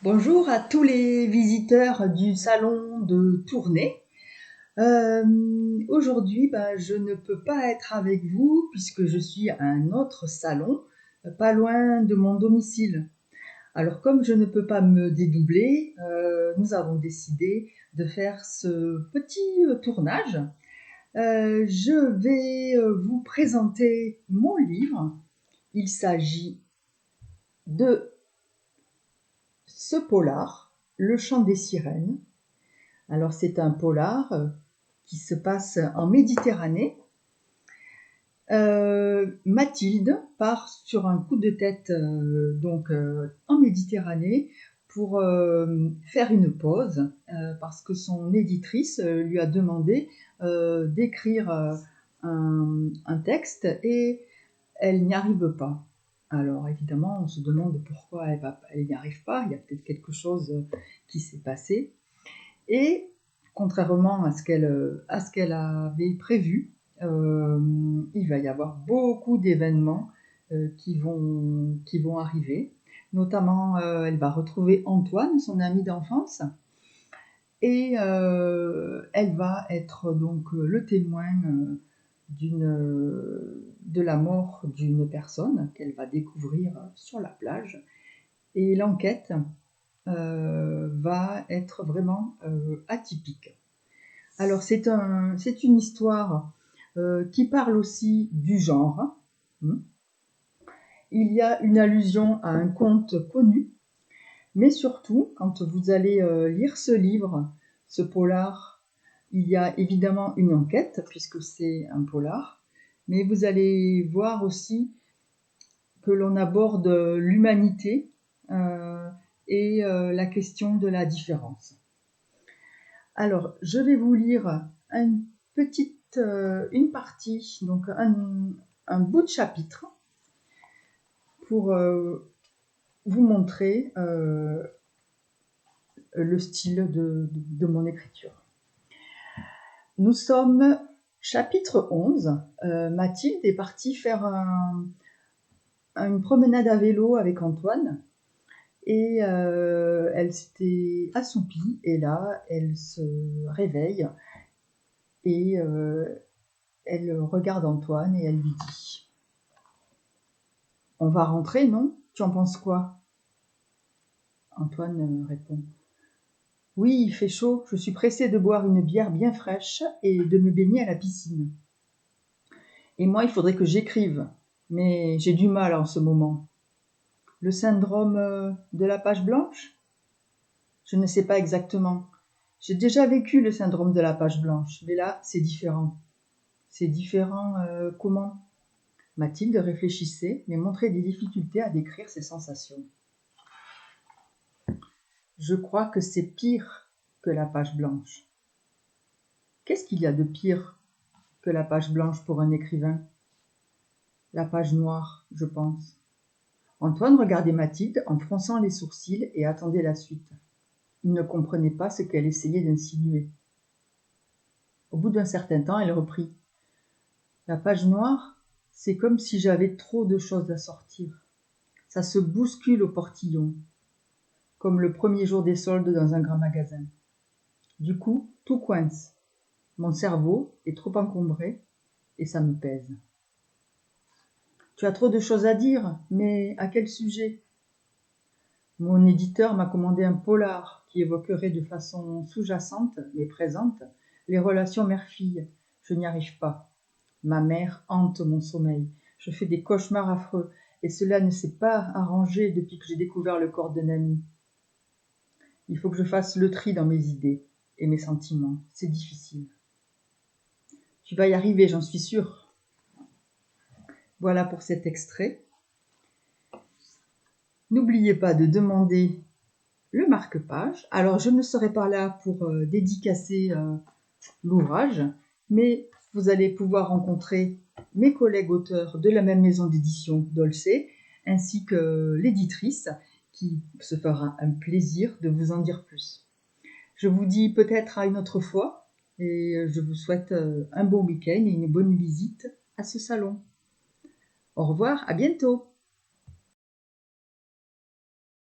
Bonjour à tous les visiteurs du salon de Tournai. Aujourd'hui, je ne peux pas être avec vous puisque je suis à un autre salon, pas loin de mon domicile. Alors comme je ne peux pas me dédoubler, nous avons décidé de faire ce petit tournage. Je vais vous présenter mon livre. Il s'agit de ce polar, Le chant des sirènes. Alors c'est un polar qui se passe en Méditerranée. Mathilde part sur un coup de tête en Méditerranée pour faire une pause parce que son éditrice lui a demandé d'écrire un texte et elle n'y arrive pas. Alors évidemment, on se demande pourquoi elle n'y arrive pas. Il y a peut-être quelque chose qui s'est passé. Et contrairement à ce qu'elle avait prévu, il va y avoir beaucoup d'événements qui vont arriver. Notamment, elle va retrouver Antoine, son ami d'enfance, et elle va être donc le témoin de la mort d'une personne qu'elle va découvrir sur la plage. Et l'enquête va être vraiment atypique. Alors c'est une histoire qui parle aussi du genre. Il y a une allusion à un conte connu, mais surtout, quand vous allez lire ce livre, ce polar, il y a évidemment une enquête, puisque c'est un polar, mais vous allez voir aussi que l'on aborde l'humanité et la question de la différence. Alors, je vais vous lire une partie, donc un bout de chapitre pour vous montrer le style de mon écriture. Nous sommes chapitre 11. Mathilde est partie faire une promenade à vélo avec Antoine. Et elle s'était assoupie et là, elle se réveille et elle regarde Antoine et elle lui dit « On va rentrer, non ? Tu en penses quoi ?» Antoine répond « Oui, il fait chaud, je suis pressé de boire une bière bien fraîche et de me baigner à la piscine. Et moi, il faudrait que j'écrive, mais j'ai du mal en ce moment. Le syndrome de la page blanche ? Je ne sais pas exactement. J'ai déjà vécu le syndrome de la page blanche, mais là, c'est différent. C'est différent comment ? Mathilde réfléchissait, mais montrait des difficultés à décrire ses sensations. Je crois que c'est pire que la page blanche. Qu'est-ce qu'il y a de pire que la page blanche pour un écrivain ? La page noire, je pense. Antoine regardait Mathilde en fronçant les sourcils et attendait la suite. Il ne comprenait pas ce qu'elle essayait d'insinuer. Au bout d'un certain temps, elle reprit. La page noire, c'est comme si j'avais trop de choses à sortir. Ça se bouscule au portillon, comme le premier jour des soldes dans un grand magasin. Du coup, tout coince. Mon cerveau est trop encombré et ça me pèse. Tu as trop de choses à dire, mais à quel sujet ? Mon éditeur m'a commandé un polar qui évoquerait de façon sous-jacente, mais présente, les relations mère-fille. Je n'y arrive pas. Ma mère hante mon sommeil. Je fais des cauchemars affreux, et cela ne s'est pas arrangé depuis que j'ai découvert le corps d'un ami. Il faut que je fasse le tri dans mes idées et mes sentiments. C'est difficile. Tu vas y arriver, j'en suis sûre. Voilà pour cet extrait. N'oubliez pas de demander le marque-page. Alors, je ne serai pas là pour dédicacer l'ouvrage, mais vous allez pouvoir rencontrer mes collègues auteurs de la même maison d'édition Dolce, ainsi que l'éditrice, qui se fera un plaisir de vous en dire plus. Je vous dis peut-être à une autre fois, et je vous souhaite un bon week-end et une bonne visite à ce salon. Au revoir, à bientôt.